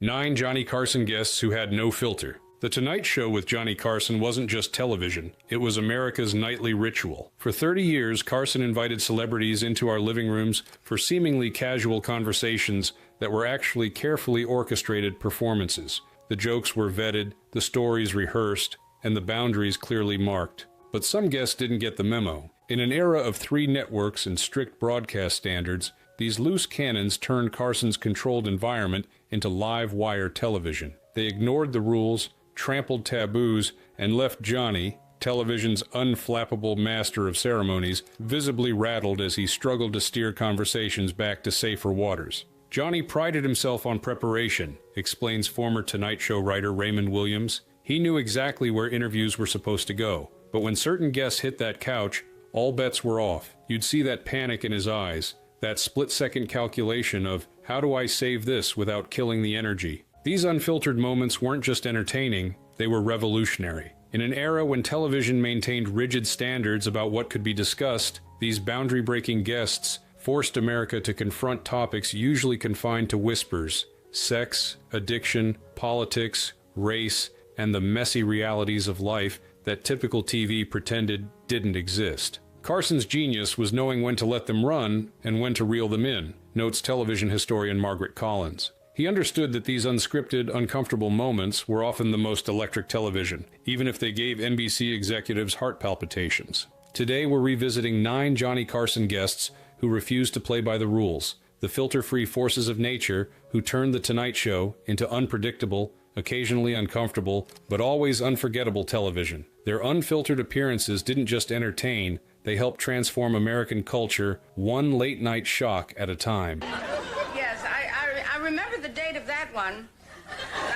9 Johnny Carson guests who had no filter. The Tonight Show with Johnny Carson wasn't just television, it was America's nightly ritual. For 30 years, Carson invited celebrities into our living rooms for seemingly casual conversations that were actually carefully orchestrated performances. The jokes were vetted, the stories rehearsed, and the boundaries clearly marked. But some guests didn't get the memo. In an era of 3 networks and strict broadcast standards, these loose cannons turned Carson's controlled environment into live wire television. They ignored the rules, trampled taboos, and left Johnny, television's unflappable master of ceremonies, visibly rattled as he struggled to steer conversations back to safer waters. Johnny prided himself on preparation, explains former Tonight Show writer Raymond Williams. He knew exactly where interviews were supposed to go, but when certain guests hit that couch, all bets were off. You'd see that panic in his eyes, that split-second calculation of, how do I save this without killing the energy? These unfiltered moments weren't just entertaining, they were revolutionary. In an era when television maintained rigid standards about what could be discussed, these boundary-breaking guests forced America to confront topics usually confined to whispers: sex, addiction, politics, race, and the messy realities of life that typical TV pretended didn't exist. Carson's genius was knowing when to let them run and when to reel them in, notes television historian Margaret Collins. He understood that these unscripted, uncomfortable moments were often the most electric television, even if they gave NBC executives heart palpitations. Today we're revisiting 9 Johnny Carson guests who refused to play by the rules, the filter-free forces of nature who turned The Tonight Show into unpredictable, occasionally uncomfortable, but always unforgettable television. Their unfiltered appearances didn't just entertain, they helped transform American culture one late-night shock at a time. Yes, I remember the date of that one.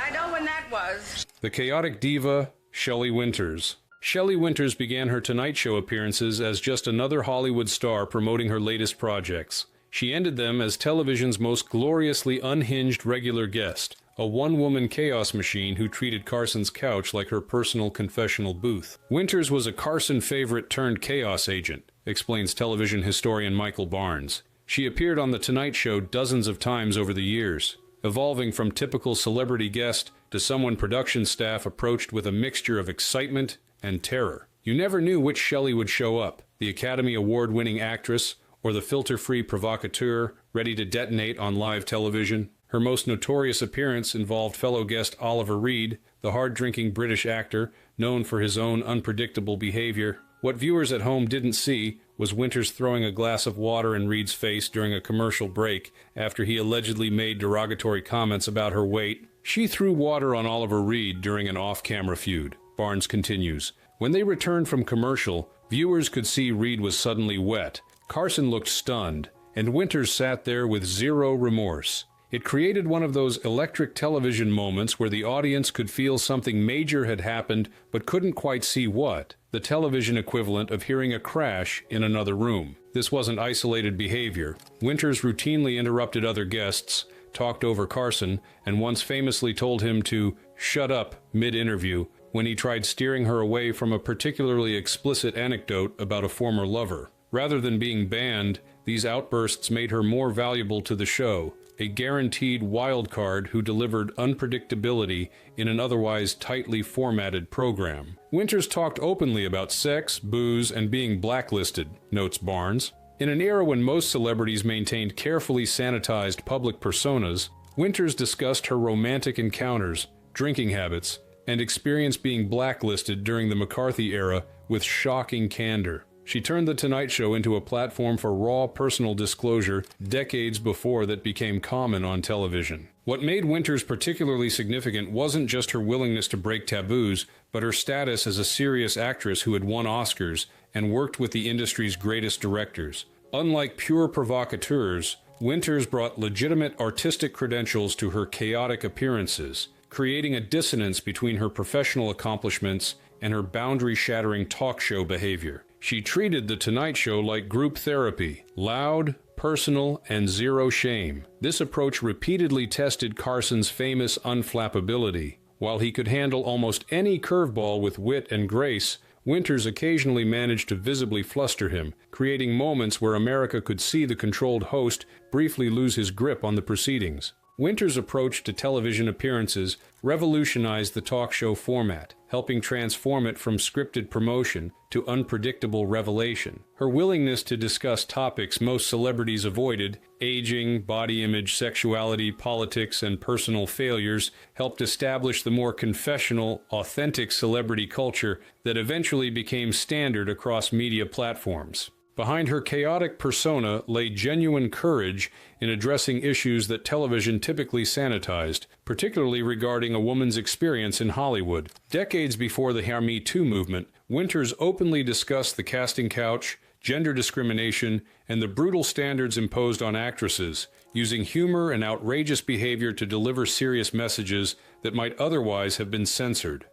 I know when that was. The chaotic diva, Shelley Winters. Shelley Winters began her Tonight Show appearances as just another Hollywood star promoting her latest projects. She ended them as television's most gloriously unhinged regular guest, a one-woman chaos machine who treated Carson's couch like her personal confessional booth. Winters was a Carson favorite turned chaos agent, explains television historian Michael Barnes. She appeared on The Tonight Show dozens of times over the years, evolving from typical celebrity guest to someone production staff approached with a mixture of excitement and terror. You never knew which Shelley would show up, the Academy Award-winning actress or the filter-free provocateur ready to detonate on live television. Her most notorious appearance involved fellow guest Oliver Reed, the hard-drinking British actor known for his own unpredictable behavior. What viewers at home didn't see was Winters throwing a glass of water in Reed's face during a commercial break after he allegedly made derogatory comments about her weight. She threw water on Oliver Reed during an off-camera feud. Barnes continues, when they returned from commercial, viewers could see Reed was suddenly wet. Carson looked stunned, and Winters sat there with zero remorse. It created one of those electric television moments where the audience could feel something major had happened but couldn't quite see what, the television equivalent of hearing a crash in another room. This wasn't isolated behavior. Winters routinely interrupted other guests, talked over Carson, and once famously told him to shut up mid-interview when he tried steering her away from a particularly explicit anecdote about a former lover. Rather than being banned, these outbursts made her more valuable to the show, a guaranteed wild card who delivered unpredictability in an otherwise tightly formatted program. Winters talked openly about sex, booze, and being blacklisted, notes Barnes. In an era when most celebrities maintained carefully sanitized public personas, Winters discussed her romantic encounters, drinking habits, and experience being blacklisted during the McCarthy era with shocking candor. She turned The Tonight Show into a platform for raw personal disclosure decades before that became common on television. What made Winters particularly significant wasn't just her willingness to break taboos, but her status as a serious actress who had won Oscars and worked with the industry's greatest directors. Unlike pure provocateurs, Winters brought legitimate artistic credentials to her chaotic appearances, creating a dissonance between her professional accomplishments and her boundary-shattering talk show behavior. She treated The Tonight Show like group therapy, loud, personal, and zero shame. This approach repeatedly tested Carson's famous unflappability. While he could handle almost any curveball with wit and grace, Winters occasionally managed to visibly fluster him, creating moments where America could see the controlled host briefly lose his grip on the proceedings. Winters' approach to television appearances revolutionized the talk show format, helping transform it from scripted promotion to unpredictable revelation. Her willingness to discuss topics most celebrities avoided, aging, body image, sexuality, politics, and personal failures, helped establish the more confessional, authentic celebrity culture that eventually became standard across media platforms. Behind her chaotic persona lay genuine courage in addressing issues that television typically sanitized, particularly regarding a woman's experience in Hollywood. Decades before the Me Too movement, Winters openly discussed the casting couch, gender discrimination, and the brutal standards imposed on actresses, using humor and outrageous behavior to deliver serious messages that might otherwise have been censored.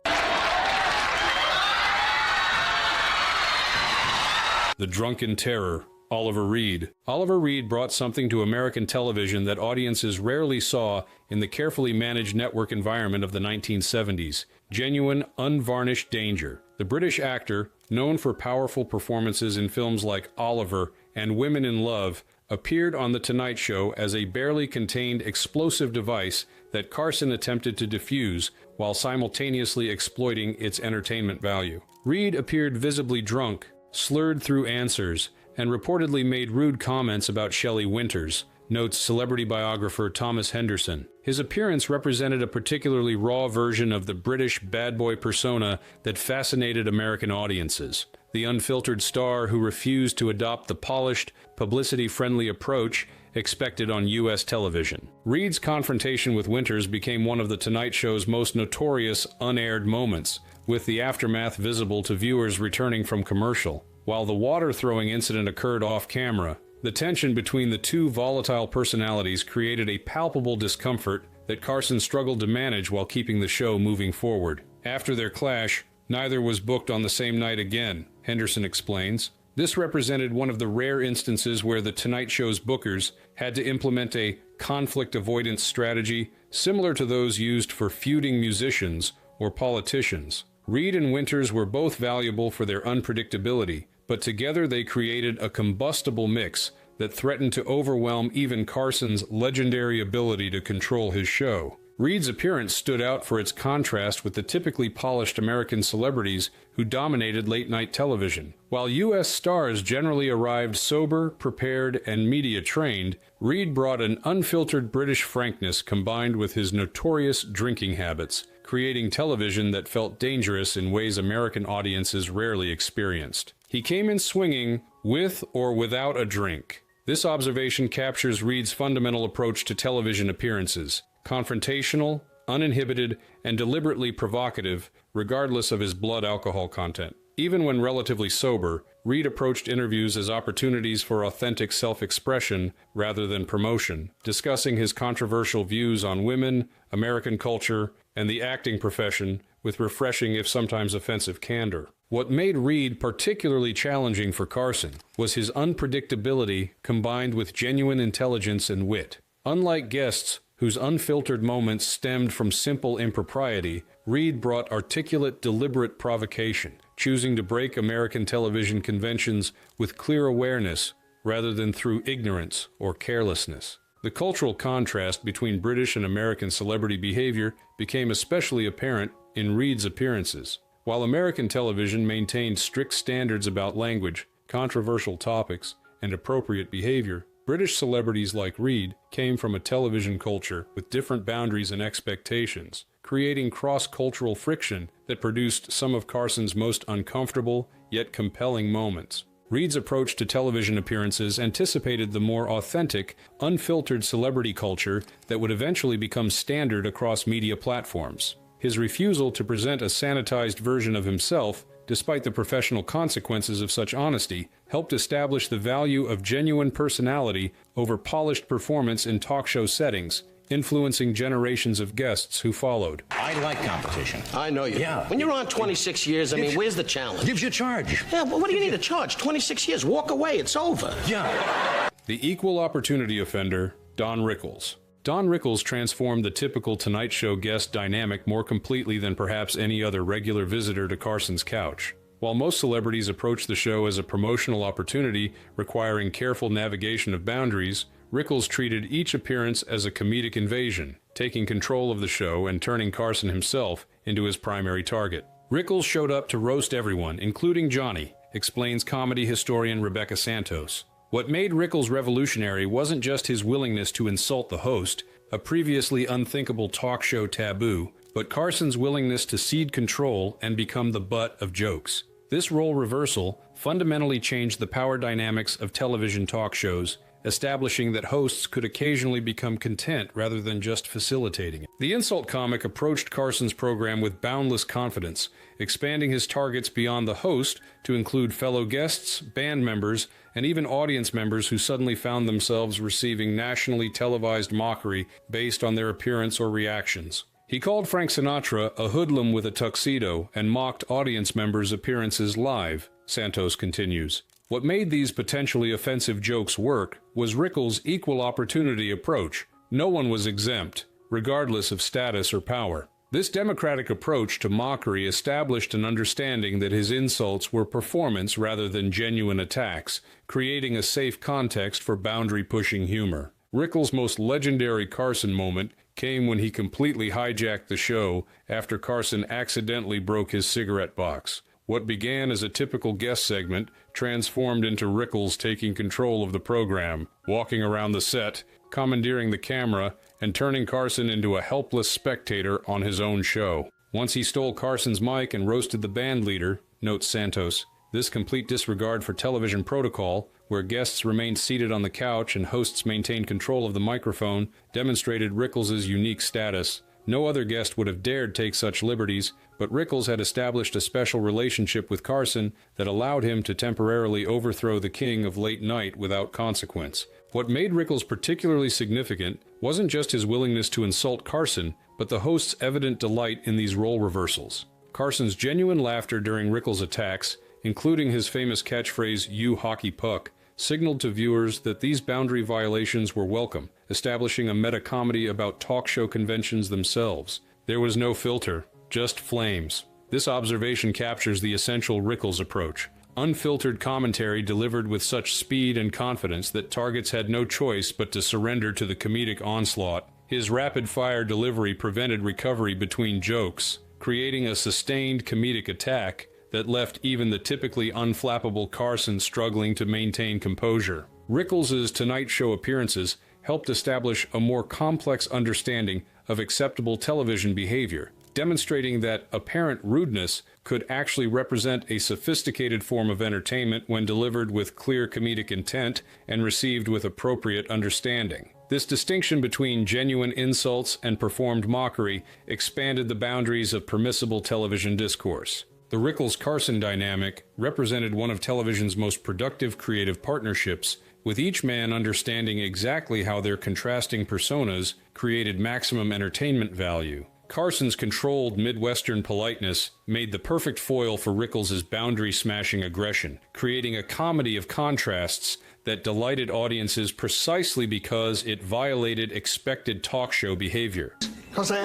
The Drunken Terror, Oliver Reed. Oliver Reed brought something to American television that audiences rarely saw in the carefully managed network environment of the 1970s. Genuine, unvarnished danger. The British actor, known for powerful performances in films like Oliver and Women in Love, appeared on The Tonight Show as a barely contained explosive device that Carson attempted to defuse while simultaneously exploiting its entertainment value. Reed appeared visibly drunk, slurred through answers, and reportedly made rude comments about Shelley Winters, notes celebrity biographer Thomas Henderson. His appearance represented a particularly raw version of the British bad boy persona that fascinated American audiences. The unfiltered star who refused to adopt the polished, publicity-friendly approach expected on U.S. television. Reed's confrontation with Winters became one of The Tonight Show's most notorious unaired moments, with the aftermath visible to viewers returning from commercial. While the water-throwing incident occurred off-camera, the tension between the two volatile personalities created a palpable discomfort that Carson struggled to manage while keeping the show moving forward. After their clash, neither was booked on the same night again, Henderson explains. This represented one of the rare instances where The Tonight Show's bookers had to implement a conflict avoidance strategy similar to those used for feuding musicians or politicians. Reed and Winters were both valuable for their unpredictability, but together they created a combustible mix that threatened to overwhelm even Carson's legendary ability to control his show. Reed's appearance stood out for its contrast with the typically polished American celebrities who dominated late-night television. While U.S. stars generally arrived sober, prepared, and media-trained, Reed brought an unfiltered British frankness combined with his notorious drinking habits, creating television that felt dangerous in ways American audiences rarely experienced. He came in swinging, with or without a drink. This observation captures Reed's fundamental approach to television appearances: confrontational, uninhibited, and deliberately provocative, regardless of his blood alcohol content. Even when relatively sober, Reed approached interviews as opportunities for authentic self-expression rather than promotion, discussing his controversial views on women, American culture, and the acting profession with refreshing if sometimes offensive candor. What made Reed particularly challenging for Carson was his unpredictability combined with genuine intelligence and wit. Unlike guests whose unfiltered moments stemmed from simple impropriety, Reed brought articulate, deliberate provocation, choosing to break American television conventions with clear awareness rather than through ignorance or carelessness. The cultural contrast between British and American celebrity behavior became especially apparent in Reed's appearances. While American television maintained strict standards about language, controversial topics, and appropriate behavior, British celebrities like Reed came from a television culture with different boundaries and expectations, creating cross-cultural friction that produced some of Carson's most uncomfortable yet compelling moments. Reed's approach to television appearances anticipated the more authentic, unfiltered celebrity culture that would eventually become standard across media platforms. His refusal to present a sanitized version of himself, despite the professional consequences of such honesty, helped establish the value of genuine personality over polished performance in talk show settings, influencing generations of guests who followed. I like competition. I know you. Yeah. When you're on 26 years, I mean, where's the challenge? Gives you a charge. Yeah, but what do you need a charge? 26 years. Walk away. It's over. Yeah. The equal opportunity offender, Don Rickles. Don Rickles transformed the typical Tonight Show guest dynamic more completely than perhaps any other regular visitor to Carson's couch. While most celebrities approach the show as a promotional opportunity requiring careful navigation of boundaries, Rickles treated each appearance as a comedic invasion, taking control of the show and turning Carson himself into his primary target. Rickles showed up to roast everyone, including Johnny, explains comedy historian Rebecca Santos. What made Rickles revolutionary wasn't just his willingness to insult the host, a previously unthinkable talk show taboo, but Carson's willingness to cede control and become the butt of jokes. This role reversal fundamentally changed the power dynamics of television talk shows, establishing that hosts could occasionally become content rather than just facilitating it. The insult comic approached Carson's program with boundless confidence, expanding his targets beyond the host to include fellow guests, band members, and even audience members who suddenly found themselves receiving nationally televised mockery based on their appearance or reactions. He called Frank Sinatra a hoodlum with a tuxedo and mocked audience members' appearances live, Santos continues. What made these potentially offensive jokes work was Rickles' equal opportunity approach. No one was exempt, regardless of status or power. This democratic approach to mockery established an understanding that his insults were performance rather than genuine attacks, creating a safe context for boundary-pushing humor. Rickles' most legendary Carson moment came when he completely hijacked the show after Carson accidentally broke his cigarette box. What began as a typical guest segment transformed into Rickles taking control of the program, walking around the set, commandeering the camera, and turning Carson into a helpless spectator on his own show. Once he stole Carson's mic and roasted the band leader, notes Santos, this complete disregard for television protocol, where guests remained seated on the couch and hosts maintained control of the microphone, demonstrated Rickles' unique status. No other guest would have dared take such liberties, but Rickles had established a special relationship with Carson that allowed him to temporarily overthrow the king of late night without consequence. What made Rickles particularly significant wasn't just his willingness to insult Carson, but the host's evident delight in these role reversals. Carson's genuine laughter during Rickles' attacks, including his famous catchphrase, "You hockey puck," signaled to viewers that these boundary violations were welcome, establishing a meta-comedy about talk show conventions themselves. There was no filter, just flames. This observation captures the essential Rickles approach. Unfiltered commentary delivered with such speed and confidence that targets had no choice but to surrender to the comedic onslaught. His rapid-fire delivery prevented recovery between jokes, creating a sustained comedic attack that left even the typically unflappable Carson struggling to maintain composure. Rickles' Tonight Show appearances helped establish a more complex understanding of acceptable television behavior, demonstrating that apparent rudeness could actually represent a sophisticated form of entertainment when delivered with clear comedic intent and received with appropriate understanding. This distinction between genuine insults and performed mockery expanded the boundaries of permissible television discourse. The Rickles-Carson dynamic represented one of television's most productive creative partnerships, with each man understanding exactly how their contrasting personas created maximum entertainment value. Carson's controlled Midwestern politeness made the perfect foil for Rickles' boundary-smashing aggression, creating a comedy of contrasts that delighted audiences precisely because it violated expected talk show behavior. Because I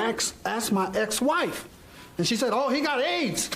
asked my ex-wife, and she said, "Oh, he got AIDS,"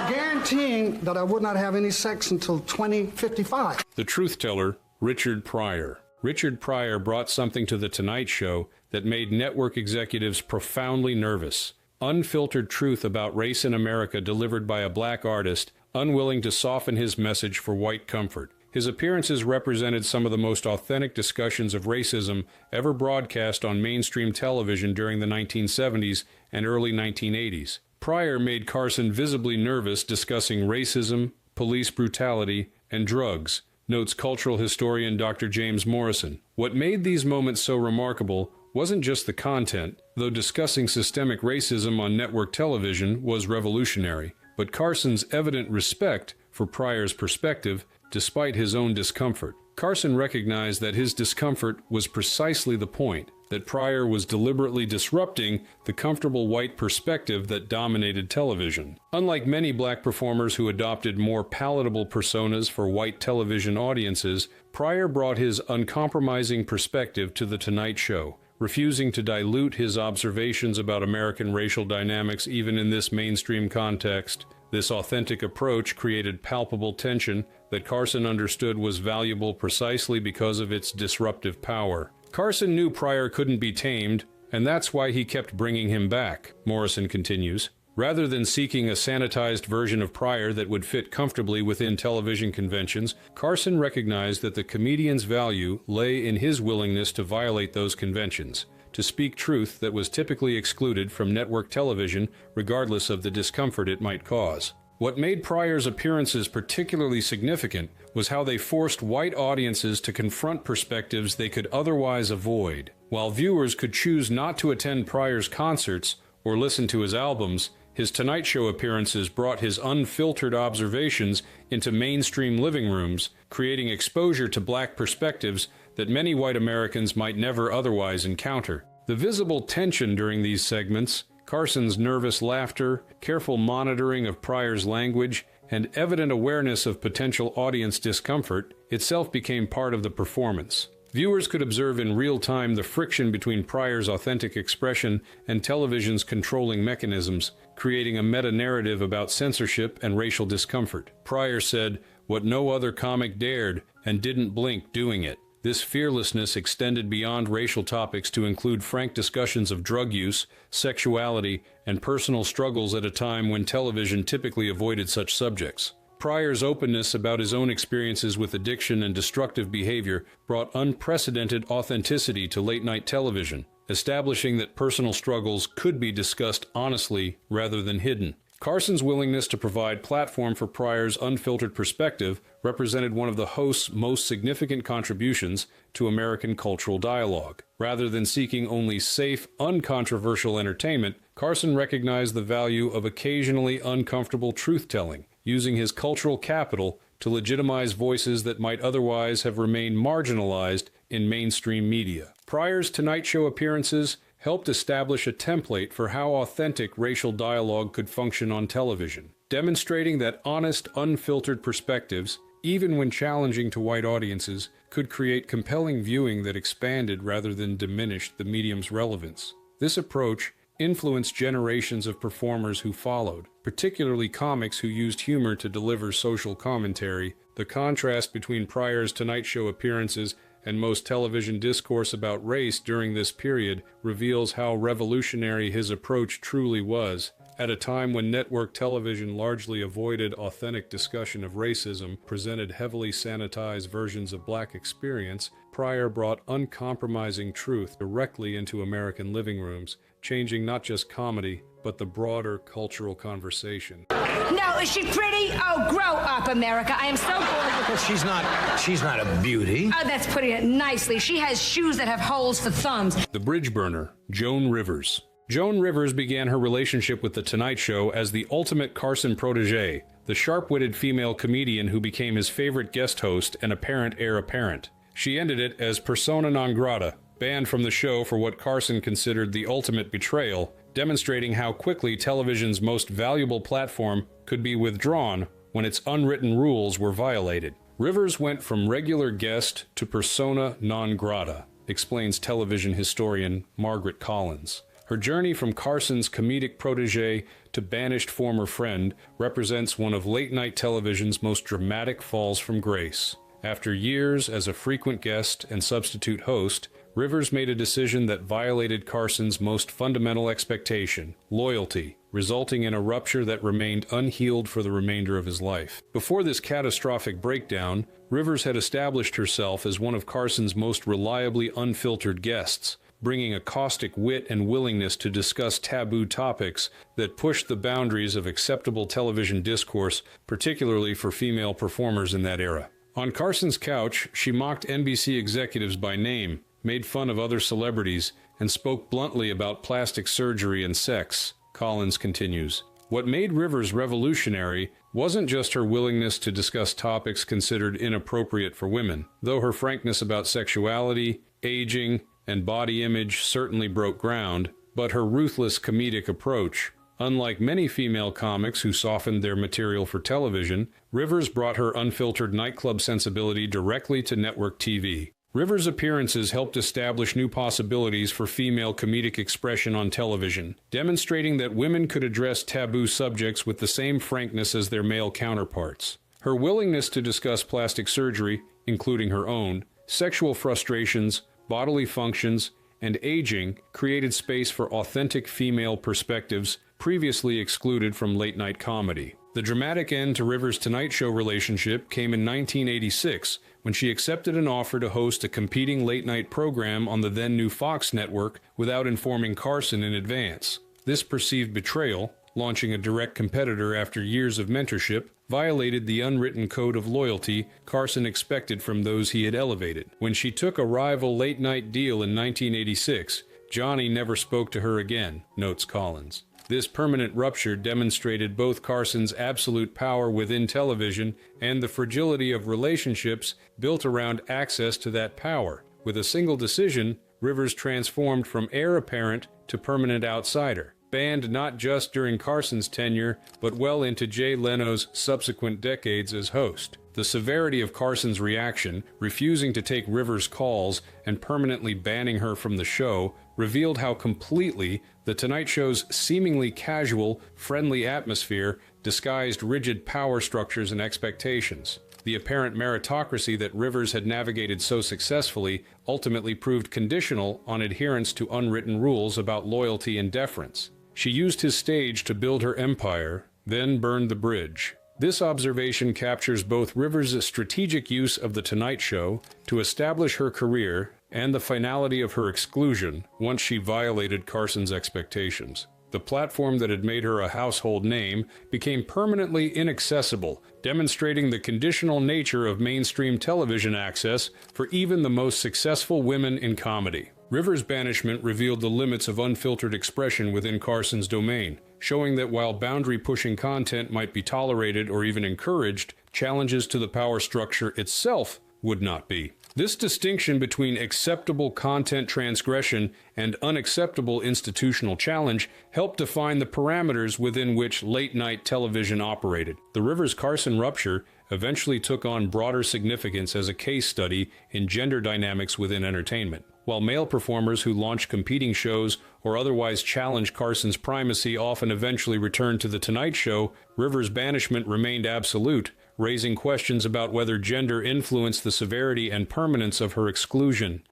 guaranteeing that I would not have any sex until 2055. The truth teller, Richard Pryor. Richard Pryor brought something to The Tonight Show that made network executives profoundly nervous. Unfiltered truth about race in America delivered by a black artist, unwilling to soften his message for white comfort. His appearances represented some of the most authentic discussions of racism ever broadcast on mainstream television during the 1970s and early 1980s. Pryor made Carson visibly nervous discussing racism, police brutality, and drugs, notes cultural historian Dr. James Morrison. What made these moments so remarkable wasn't just the content, though discussing systemic racism on network television was revolutionary, but Carson's evident respect for Pryor's perspective despite his own discomfort. Carson recognized that his discomfort was precisely the point, that Pryor was deliberately disrupting the comfortable white perspective that dominated television. Unlike many black performers who adopted more palatable personas for white television audiences, Pryor brought his uncompromising perspective to The Tonight Show, refusing to dilute his observations about American racial dynamics even in this mainstream context. This authentic approach created palpable tension that Carson understood was valuable precisely because of its disruptive power. Carson knew Pryor couldn't be tamed, and that's why he kept bringing him back, Morrison continues. Rather than seeking a sanitized version of Pryor that would fit comfortably within television conventions, Carson recognized that the comedian's value lay in his willingness to violate those conventions, to speak truth that was typically excluded from network television, regardless of the discomfort it might cause. What made Pryor's appearances particularly significant was how they forced white audiences to confront perspectives they could otherwise avoid. While viewers could choose not to attend Pryor's concerts or listen to his albums, his Tonight Show appearances brought his unfiltered observations into mainstream living rooms, creating exposure to black perspectives that many white Americans might never otherwise encounter. The visible tension during these segments, Carson's nervous laughter, careful monitoring of Pryor's language, and evident awareness of potential audience discomfort itself became part of the performance. Viewers could observe in real time the friction between Pryor's authentic expression and television's controlling mechanisms, creating a meta-narrative about censorship and racial discomfort. Pryor said, "What no other comic dared, and didn't blink doing it." This fearlessness extended beyond racial topics to include frank discussions of drug use, sexuality, and personal struggles at a time when television typically avoided such subjects. Pryor's openness about his own experiences with addiction and destructive behavior brought unprecedented authenticity to late-night television, establishing that personal struggles could be discussed honestly rather than hidden. Carson's willingness to provide platform for Pryor's unfiltered perspective represented one of the host's most significant contributions to American cultural dialogue. Rather than seeking only safe, uncontroversial entertainment, Carson recognized the value of occasionally uncomfortable truth-telling, using his cultural capital to legitimize voices that might otherwise have remained marginalized in mainstream media. Pryor's Tonight Show appearances helped establish a template for how authentic racial dialogue could function on television, demonstrating that honest, unfiltered perspectives, even when challenging to white audiences, could create compelling viewing that expanded rather than diminished the medium's relevance. This approach influenced generations of performers who followed, particularly comics who used humor to deliver social commentary. The contrast between Pryor's Tonight Show appearances and most television discourse about race during this period reveals how revolutionary his approach truly was. At a time when network television largely avoided authentic discussion of racism, presented heavily sanitized versions of black experience, Pryor brought uncompromising truth directly into American living rooms, changing not just comedy, but the broader cultural conversation. No, is she pretty? Oh, grow up, America. I am so bored with Well, she's not a beauty. Oh, that's putting it nicely. She has shoes that have holes for thumbs. The bridge burner, Joan Rivers. Joan Rivers began her relationship with The Tonight Show as the ultimate Carson protege, the sharp-witted female comedian who became his favorite guest host and apparent heir apparent. She ended it as persona non grata, banned from the show for what Carson considered the ultimate betrayal, demonstrating how quickly television's most valuable platform could be withdrawn when its unwritten rules were violated. Rivers went from regular guest to persona non grata, explains television historian Margaret Collins. Her journey from Carson's comedic protege to banished former friend represents one of late-night television's most dramatic falls from grace. After years as a frequent guest and substitute host, Rivers made a decision that violated Carson's most fundamental expectation, loyalty, resulting in a rupture that remained unhealed for the remainder of his life. Before this catastrophic breakdown, Rivers had established herself as one of Carson's most reliably unfiltered guests, bringing a caustic wit and willingness to discuss taboo topics that pushed the boundaries of acceptable television discourse, particularly for female performers in that era. On Carson's couch, she mocked NBC executives by name, made fun of other celebrities, and spoke bluntly about plastic surgery and sex. Collins continues, "What made Rivers revolutionary wasn't just her willingness to discuss topics considered inappropriate for women, though her frankness about sexuality, aging, and body image certainly broke ground, but her ruthless comedic approach. Unlike many female comics who softened their material for television, Rivers brought her unfiltered nightclub sensibility directly to network TV. Rivers' appearances helped establish new possibilities for female comedic expression on television, demonstrating that women could address taboo subjects with the same frankness as their male counterparts. Her willingness to discuss plastic surgery, including her own, sexual frustrations, bodily functions, and aging created space for authentic female perspectives previously excluded from late-night comedy. The dramatic end to Rivers' Tonight Show relationship came in 1986 when she accepted an offer to host a competing late-night program on the then-new Fox network without informing Carson in advance. This perceived betrayal, launching a direct competitor after years of mentorship, violated the unwritten code of loyalty Carson expected from those he had elevated. When she took a rival late-night deal in 1986, Johnny never spoke to her again, notes Collins. This permanent rupture demonstrated both Carson's absolute power within television and the fragility of relationships built around access to that power. With a single decision, Rivers transformed from heir apparent to permanent outsider, banned not just during Carson's tenure, but well into Jay Leno's subsequent decades as host. The severity of Carson's reaction, refusing to take Rivers' calls and permanently banning her from the show, revealed how completely The Tonight Show's seemingly casual, friendly atmosphere disguised rigid power structures and expectations. The apparent meritocracy that Rivers had navigated so successfully ultimately proved conditional on adherence to unwritten rules about loyalty and deference. She used his stage to build her empire, then burned the bridge. This observation captures both Rivers' strategic use of The Tonight Show to establish her career and the finality of her exclusion once she violated Carson's expectations. The platform that had made her a household name became permanently inaccessible, demonstrating the conditional nature of mainstream television access for even the most successful women in comedy. Rivers' banishment revealed the limits of unfiltered expression within Carson's domain, showing that while boundary-pushing content might be tolerated or even encouraged, challenges to the power structure itself would not be. This distinction between acceptable content transgression and unacceptable institutional challenge helped define the parameters within which late-night television operated. The Rivers-Carson rupture eventually took on broader significance as a case study in gender dynamics within entertainment. While male performers who launched competing shows or otherwise challenged Carson's primacy often eventually returned to The Tonight Show, Rivers' banishment remained absolute, raising questions about whether gender influenced the severity and permanence of her exclusion.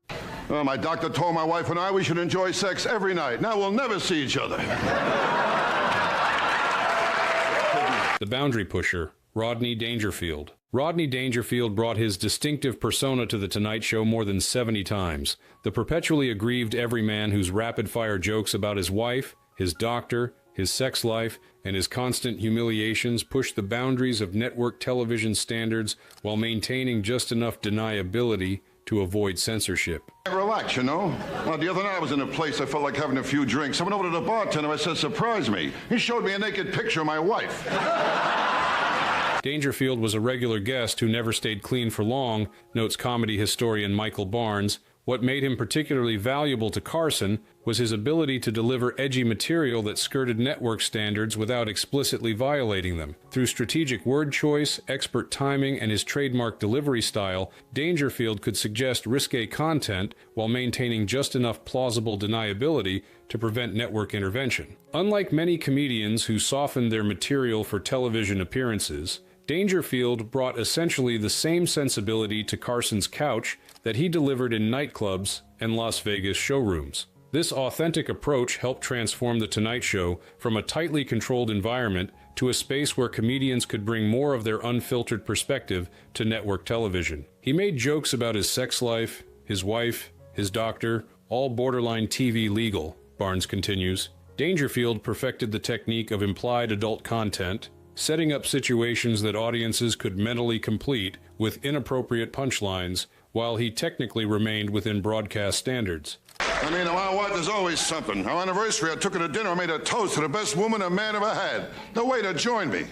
Well, my doctor told my wife and I we should enjoy sex every night. Now we'll never see each other. The boundary pusher, Rodney Dangerfield. Rodney Dangerfield brought his distinctive persona to The Tonight Show more than 70 times. The perpetually aggrieved everyman whose rapid-fire jokes about his wife, his doctor, his sex life, and his constant humiliations pushed the boundaries of network television standards while maintaining just enough deniability to avoid censorship. Relax, you know. Well, the other night I was in a place, I felt like having a few drinks. I went over to the bartender, I said, "Surprise me." He showed me a naked picture of my wife. Dangerfield was a regular guest who never stayed clean for long, notes comedy historian Michael Barnes. What made him particularly valuable to Carson was his ability to deliver edgy material that skirted network standards without explicitly violating them. Through strategic word choice, expert timing, and his trademark delivery style, Dangerfield could suggest risque content while maintaining just enough plausible deniability to prevent network intervention. Unlike many comedians who softened their material for television appearances, Dangerfield brought essentially the same sensibility to Carson's couch that he delivered in nightclubs and Las Vegas showrooms. This authentic approach helped transform The Tonight Show from a tightly controlled environment to a space where comedians could bring more of their unfiltered perspective to network television. He made jokes about his sex life, his wife, his doctor, all borderline TV legal, Barnes continues. Dangerfield perfected the technique of implied adult content, setting up situations that audiences could mentally complete with inappropriate punchlines, while he technically remained within broadcast standards. I mean, my wife, there's always something. Our anniversary, I took her to dinner, I made a toast to the best woman a man ever had. The waiter joined me.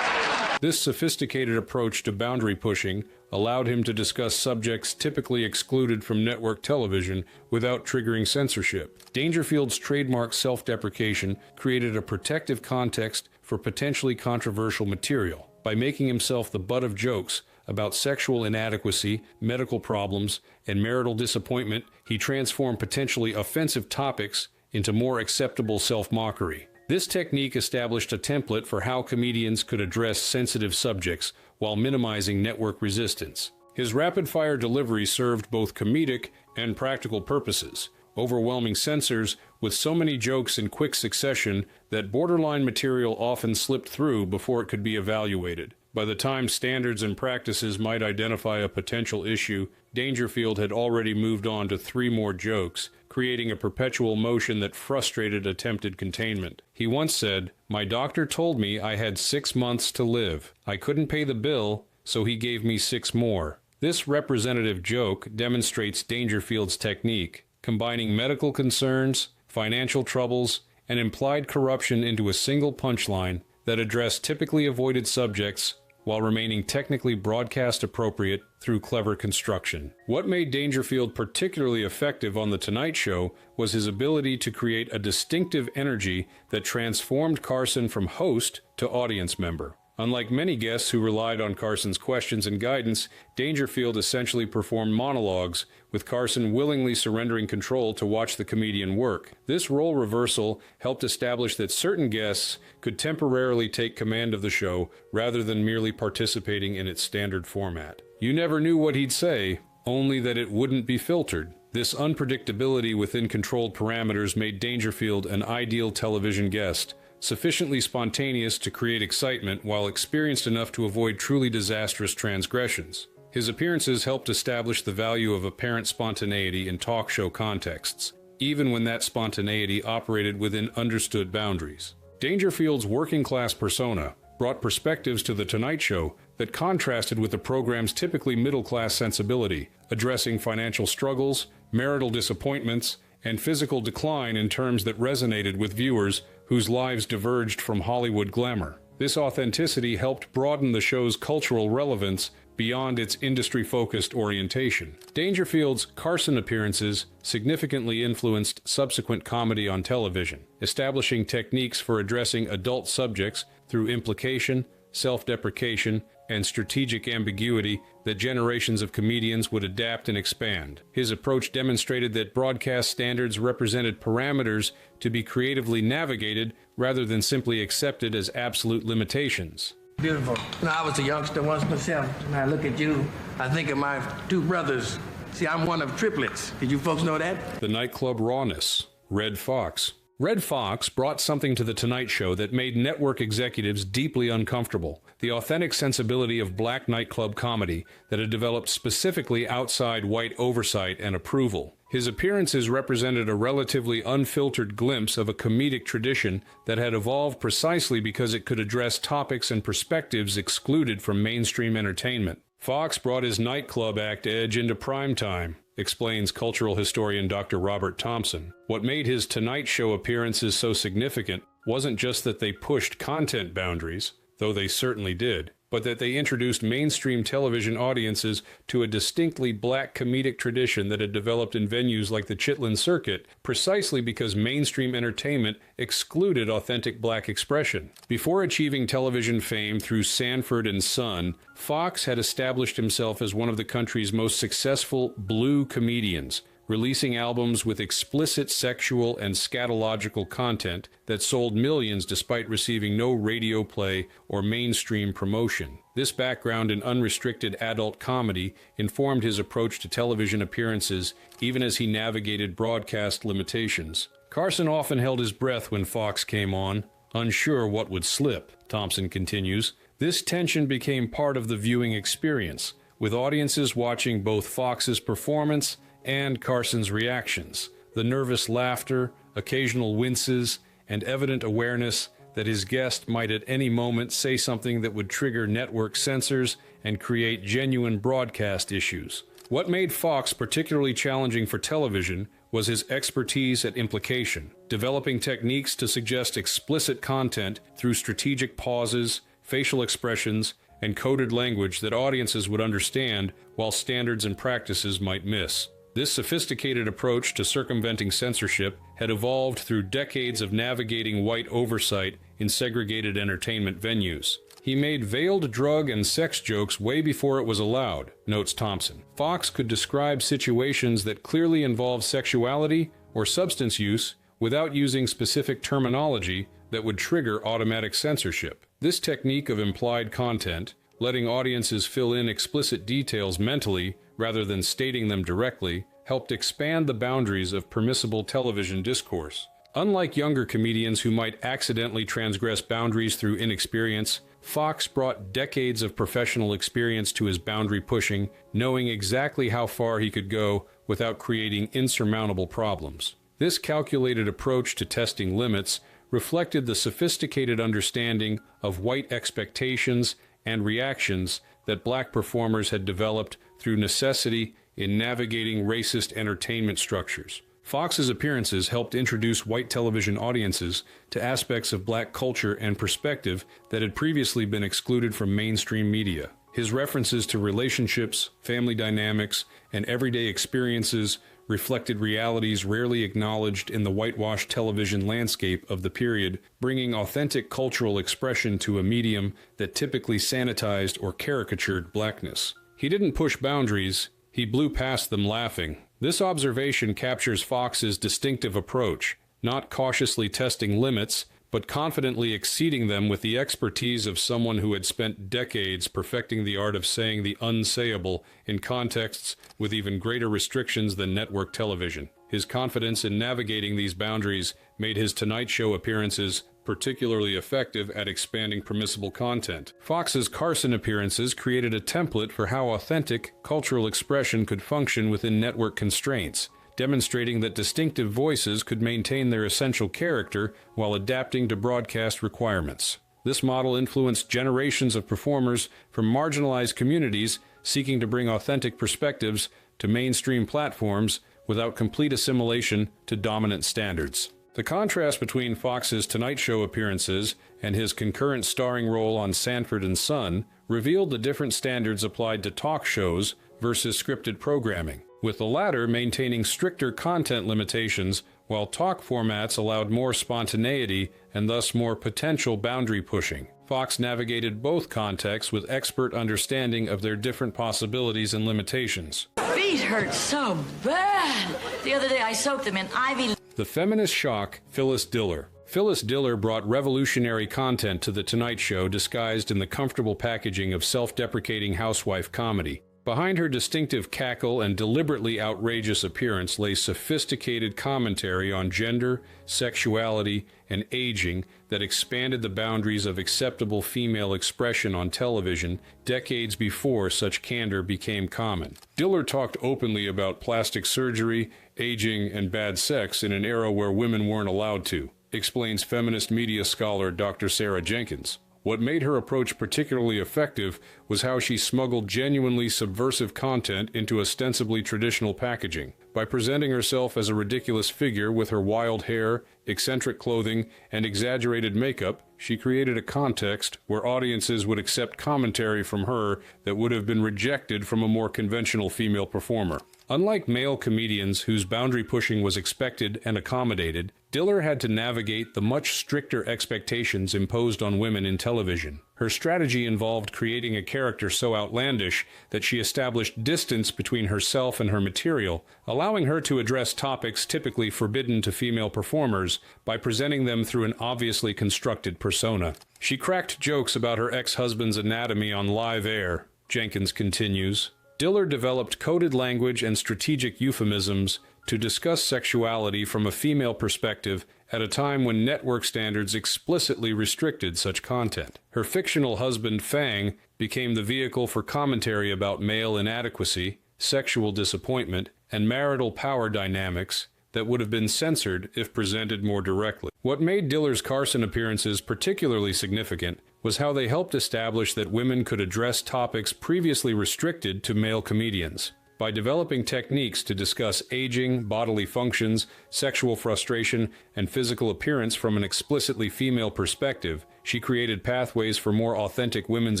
This sophisticated approach to boundary pushing allowed him to discuss subjects typically excluded from network television without triggering censorship. Dangerfield's trademark self-deprecation created a protective context for potentially controversial material. By making himself the butt of jokes, about sexual inadequacy, medical problems, and marital disappointment, he transformed potentially offensive topics into more acceptable self-mockery. This technique established a template for how comedians could address sensitive subjects while minimizing network resistance. His rapid-fire delivery served both comedic and practical purposes, overwhelming censors with so many jokes in quick succession that borderline material often slipped through before it could be evaluated. By the time standards and practices might identify a potential issue, Dangerfield had already moved on to 3 more jokes, creating a perpetual motion that frustrated attempted containment. He once said, "My doctor told me I had 6 months to live. I couldn't pay the bill, so he gave me 6 more." This representative joke demonstrates Dangerfield's technique, combining medical concerns, financial troubles, and implied corruption into a single punchline that addressed typically avoided subjects while remaining technically broadcast appropriate through clever construction. What made Dangerfield particularly effective on The Tonight Show was his ability to create a distinctive energy that transformed Carson from host to audience member. Unlike many guests who relied on Carson's questions and guidance, Dangerfield essentially performed monologues, with Carson willingly surrendering control to watch the comedian work. This role reversal helped establish that certain guests could temporarily take command of the show rather than merely participating in its standard format. You never knew what he'd say, only that it wouldn't be filtered. This unpredictability within controlled parameters made Dangerfield an ideal television guest, sufficiently spontaneous to create excitement while experienced enough to avoid truly disastrous transgressions. His appearances helped establish the value of apparent spontaneity in talk show contexts, even when that spontaneity operated within understood boundaries. Dangerfield's working-class persona brought perspectives to The Tonight Show that contrasted with the program's typically middle-class sensibility, addressing financial struggles, marital disappointments, and physical decline in terms that resonated with viewers whose lives diverged from Hollywood glamour. This authenticity helped broaden the show's cultural relevance beyond its industry-focused orientation. Dangerfield's Carson appearances significantly influenced subsequent comedy on television, establishing techniques for addressing adult subjects through implication, self-deprecation, and strategic ambiguity that generations of comedians would adapt and expand. His approach demonstrated that broadcast standards represented parameters to be creatively navigated rather than simply accepted as absolute limitations. Beautiful. Now, I was a youngster once myself, and I look at you, I think of my 2 brothers. See, I'm one of triplets. Did you folks know that? The nightclub rawness. Red Fox. Red Fox brought something to The Tonight Show that made network executives deeply uncomfortable: the authentic sensibility of black nightclub comedy that had developed specifically outside white oversight and approval. His appearances represented a relatively unfiltered glimpse of a comedic tradition that had evolved precisely because it could address topics and perspectives excluded from mainstream entertainment. Fox brought his nightclub act edge into prime time, explains cultural historian Dr. Robert Thompson. What made his Tonight Show appearances so significant wasn't just that they pushed content boundaries, though they certainly did, but that they introduced mainstream television audiences to a distinctly black comedic tradition that had developed in venues like the Chitlin Circuit, precisely because mainstream entertainment excluded authentic black expression. Before achieving television fame through Sanford and Son, Fox had established himself as one of the country's most successful blue comedians, releasing albums with explicit sexual and scatological content that sold millions despite receiving no radio play or mainstream promotion. This background in unrestricted adult comedy informed his approach to television appearances, even as he navigated broadcast limitations. Carson often held his breath when Fox came on, unsure what would slip, Thompson continues. This tension became part of the viewing experience, with audiences watching both Fox's performance and Carson's reactions, the nervous laughter, occasional winces, and evident awareness that his guest might at any moment say something that would trigger network censors and create genuine broadcast issues. What made Fox particularly challenging for television was his expertise at implication, developing techniques to suggest explicit content through strategic pauses, facial expressions, and coded language that audiences would understand while standards and practices might miss. This sophisticated approach to circumventing censorship had evolved through decades of navigating white oversight in segregated entertainment venues. He made veiled drug and sex jokes way before it was allowed, notes Thompson. Fox could describe situations that clearly involved sexuality or substance use without using specific terminology that would trigger automatic censorship. This technique of implied content, letting audiences fill in explicit details mentally rather than stating them directly, helped expand the boundaries of permissible television discourse. Unlike younger comedians who might accidentally transgress boundaries through inexperience, Fox brought decades of professional experience to his boundary pushing, knowing exactly how far he could go without creating insurmountable problems. This calculated approach to testing limits reflected the sophisticated understanding of white expectations and reactions that black performers had developed through necessity in navigating racist entertainment structures. Fox's appearances helped introduce white television audiences to aspects of black culture and perspective that had previously been excluded from mainstream media. His references to relationships, family dynamics, and everyday experiences reflected realities rarely acknowledged in the whitewashed television landscape of the period, bringing authentic cultural expression to a medium that typically sanitized or caricatured blackness. He didn't push boundaries, he blew past them laughing. This observation captures Fox's distinctive approach, not cautiously testing limits, but confidently exceeding them with the expertise of someone who had spent decades perfecting the art of saying the unsayable in contexts with even greater restrictions than network television. His confidence in navigating these boundaries made his Tonight Show appearances particularly effective at expanding permissible content. Fox's Carson appearances created a template for how authentic cultural expression could function within network constraints, demonstrating that distinctive voices could maintain their essential character while adapting to broadcast requirements. This model influenced generations of performers from marginalized communities seeking to bring authentic perspectives to mainstream platforms without complete assimilation to dominant standards. The contrast between Fox's Tonight Show appearances and his concurrent starring role on Sanford and Son revealed the different standards applied to talk shows versus scripted programming, with the latter maintaining stricter content limitations while talk formats allowed more spontaneity and thus more potential boundary pushing. Fox navigated both contexts with expert understanding of their different possibilities and limitations. Feet hurt so bad. The other day I soaked them in Ivy. The feminist shock, Phyllis Diller. Phyllis Diller brought revolutionary content to The Tonight Show disguised in the comfortable packaging of self-deprecating housewife comedy. Behind her distinctive cackle and deliberately outrageous appearance lay sophisticated commentary on gender, sexuality, and aging that expanded the boundaries of acceptable female expression on television decades before such candor became common. Diller talked openly about plastic surgery, aging, and bad sex in an era where women weren't allowed to, explains feminist media scholar Dr. Sarah Jenkins. What made her approach particularly effective was how she smuggled genuinely subversive content into ostensibly traditional packaging. By presenting herself as a ridiculous figure with her wild hair, eccentric clothing, and exaggerated makeup, she created a context where audiences would accept commentary from her that would have been rejected from a more conventional female performer. Unlike male comedians whose boundary pushing was expected and accommodated, Diller had to navigate the much stricter expectations imposed on women in television. Her strategy involved creating a character so outlandish that she established distance between herself and her material, allowing her to address topics typically forbidden to female performers by presenting them through an obviously constructed persona. She cracked jokes about her ex-husband's anatomy on live air, Jenkins continues. Diller developed coded language and strategic euphemisms to discuss sexuality from a female perspective at a time when network standards explicitly restricted such content. Her fictional husband, Fang, became the vehicle for commentary about male inadequacy, sexual disappointment, and marital power dynamics that would have been censored if presented more directly. What made Diller's Carson appearances particularly significant was how they helped establish that women could address topics previously restricted to male comedians. By developing techniques to discuss aging, bodily functions, sexual frustration, and physical appearance from an explicitly female perspective, she created pathways for more authentic women's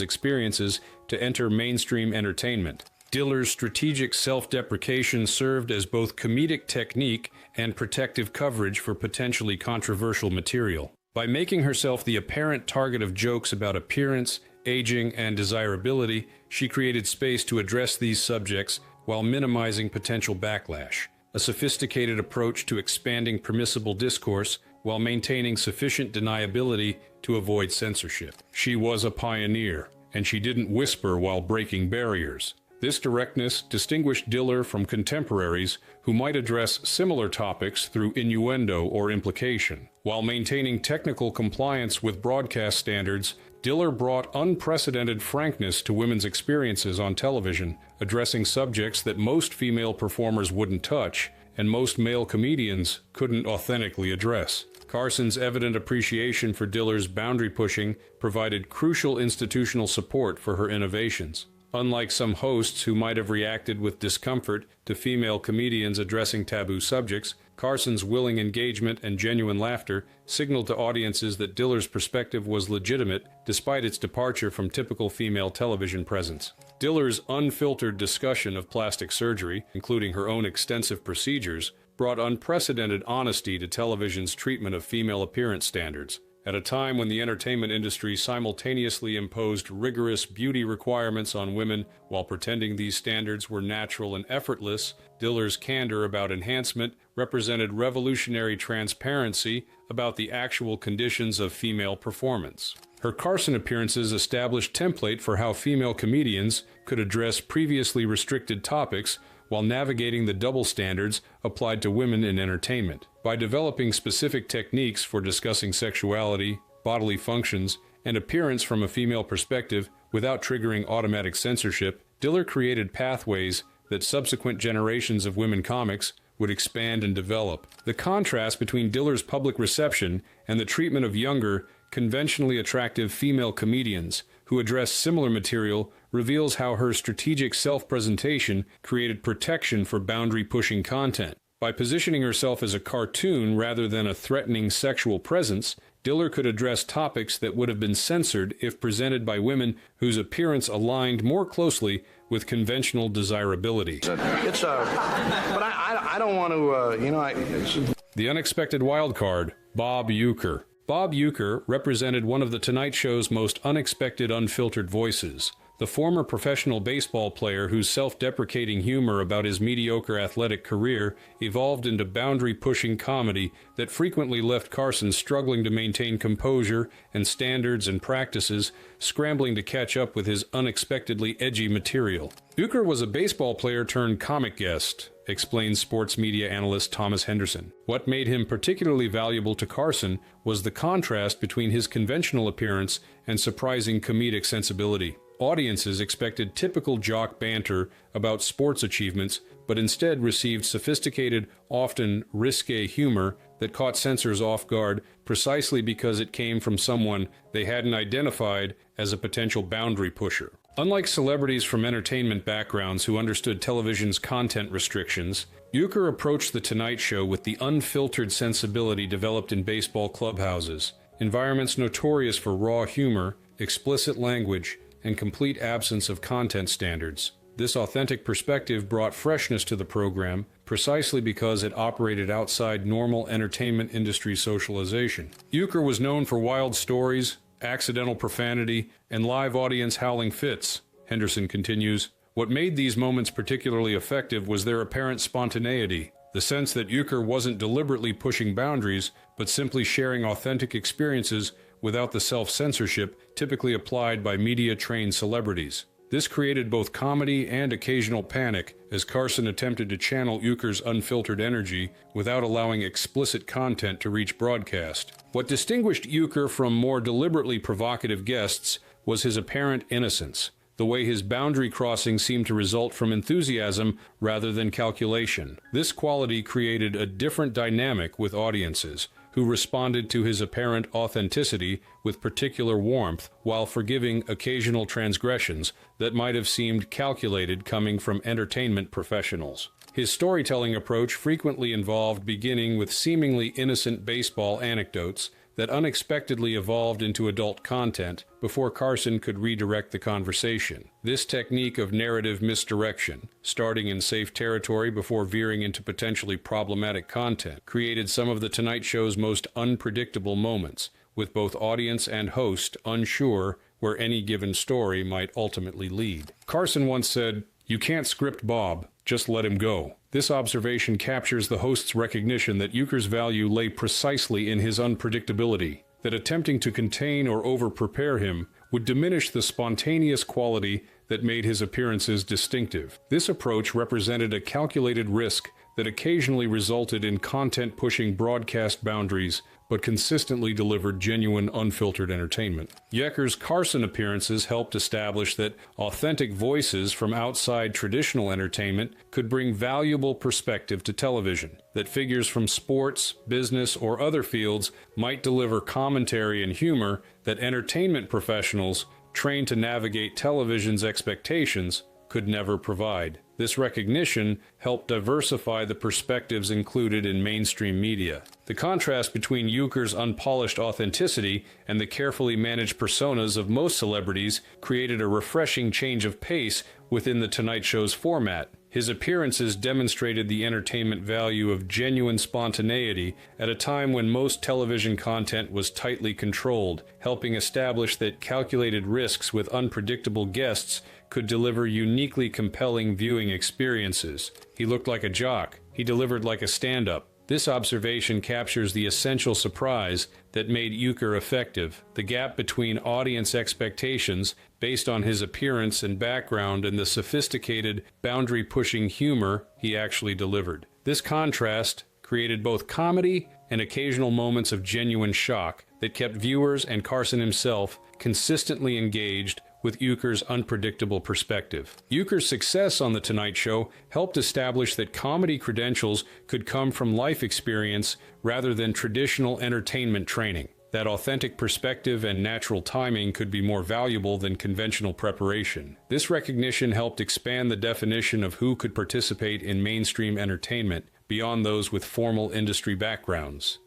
experiences to enter mainstream entertainment. Diller's strategic self-deprecation served as both comedic technique and protective coverage for potentially controversial material. By making herself the apparent target of jokes about appearance, aging, and desirability, she created space to address these subjects while minimizing potential backlash, a sophisticated approach to expanding permissible discourse while maintaining sufficient deniability to avoid censorship. She was a pioneer, and she didn't whisper while breaking barriers. This directness distinguished Diller from contemporaries who might address similar topics through innuendo or implication. While maintaining technical compliance with broadcast standards, Diller brought unprecedented frankness to women's experiences on television, addressing subjects that most female performers wouldn't touch and most male comedians couldn't authentically address. Carson's evident appreciation for Diller's boundary pushing provided crucial institutional support for her innovations. Unlike some hosts who might have reacted with discomfort to female comedians addressing taboo subjects, Carson's willing engagement and genuine laughter signaled to audiences that Diller's perspective was legitimate despite its departure from typical female television presence. Diller's unfiltered discussion of plastic surgery, including her own extensive procedures, brought unprecedented honesty to television's treatment of female appearance standards. At a time when the entertainment industry simultaneously imposed rigorous beauty requirements on women while pretending these standards were natural and effortless, Diller's candor about enhancement represented revolutionary transparency about the actual conditions of female performance. Her Carson appearances established template for how female comedians could address previously restricted topics while navigating the double standards applied to women in entertainment. By developing specific techniques for discussing sexuality, bodily functions, and appearance from a female perspective without triggering automatic censorship, Diller created pathways that subsequent generations of women comics would expand and develop. The contrast between Diller's public reception and the treatment of younger, conventionally attractive female comedians who address similar material reveals how her strategic self-presentation created protection for boundary-pushing content. By positioning herself as a cartoon rather than a threatening sexual presence, Diller could address topics that would have been censored if presented by women whose appearance aligned more closely with conventional desirability. But I don't want to, The unexpected wild card, Bob Uecker. Bob Uecker represented one of The Tonight Show's most unexpected, unfiltered voices. The former professional baseball player whose self-deprecating humor about his mediocre athletic career evolved into boundary-pushing comedy that frequently left Carson struggling to maintain composure and standards and practices, scrambling to catch up with his unexpectedly edgy material. Uecker was a baseball player turned comic guest, explains sports media analyst Thomas Henderson. What made him particularly valuable to Carson was the contrast between his conventional appearance and surprising comedic sensibility. Audiences expected typical jock banter about sports achievements, but instead received sophisticated, often risque humor that caught censors off guard precisely because it came from someone they hadn't identified as a potential boundary pusher. Unlike celebrities from entertainment backgrounds who understood television's content restrictions, Uecker approached The Tonight Show with the unfiltered sensibility developed in baseball clubhouses, environments notorious for raw humor, explicit language, and complete absence of content standards. This authentic perspective brought freshness to the program precisely because it operated outside normal entertainment industry socialization. Uecker was known for wild stories, accidental profanity, and live audience howling fits. Henderson continues, "What made these moments particularly effective was their apparent spontaneity, the sense that Uecker wasn't deliberately pushing boundaries, but simply sharing authentic experiences without the self-censorship typically applied by media-trained celebrities. This created both comedy and occasional panic as Carson attempted to channel Uecker's unfiltered energy without allowing explicit content to reach broadcast. What distinguished Uecker from more deliberately provocative guests was his apparent innocence, the way his boundary crossing seemed to result from enthusiasm rather than calculation. This quality created a different dynamic with audiences, who responded to his apparent authenticity with particular warmth while forgiving occasional transgressions that might have seemed calculated coming from entertainment professionals. His storytelling approach frequently involved beginning with seemingly innocent baseball anecdotes that unexpectedly evolved into adult content before Carson could redirect the conversation. This technique of narrative misdirection, starting in safe territory before veering into potentially problematic content, created some of The Tonight Show's most unpredictable moments, with both audience and host unsure where any given story might ultimately lead. Carson once said, "You can't script Bob, just let him go." This observation captures the host's recognition that Euchre's value lay precisely in his unpredictability, that attempting to contain or over-prepare him would diminish the spontaneous quality that made his appearances distinctive. This approach represented a calculated risk that occasionally resulted in content-pushing broadcast boundaries, but consistently delivered genuine, unfiltered entertainment. Yecker's Carson appearances helped establish that authentic voices from outside traditional entertainment could bring valuable perspective to television, that figures from sports, business, or other fields might deliver commentary and humor that entertainment professionals, trained to navigate television's expectations, could never provide. This recognition helped diversify the perspectives included in mainstream media. The contrast between Euchre's unpolished authenticity and the carefully managed personas of most celebrities created a refreshing change of pace within The Tonight Show's format. His appearances demonstrated the entertainment value of genuine spontaneity at a time when most television content was tightly controlled, helping establish that calculated risks with unpredictable guests could deliver uniquely compelling viewing experiences. He looked like a jock. He delivered like a stand-up. This observation captures the essential surprise that made Euchre effective, the gap between audience expectations based on his appearance and background and the sophisticated, boundary-pushing humor he actually delivered. This contrast created both comedy and occasional moments of genuine shock that kept viewers and Carson himself consistently engaged with Euchre's unpredictable perspective. Euchre's success on The Tonight Show helped establish that comedy credentials could come from life experience rather than traditional entertainment training, that authentic perspective and natural timing could be more valuable than conventional preparation. This recognition helped expand the definition of who could participate in mainstream entertainment beyond those with formal industry backgrounds.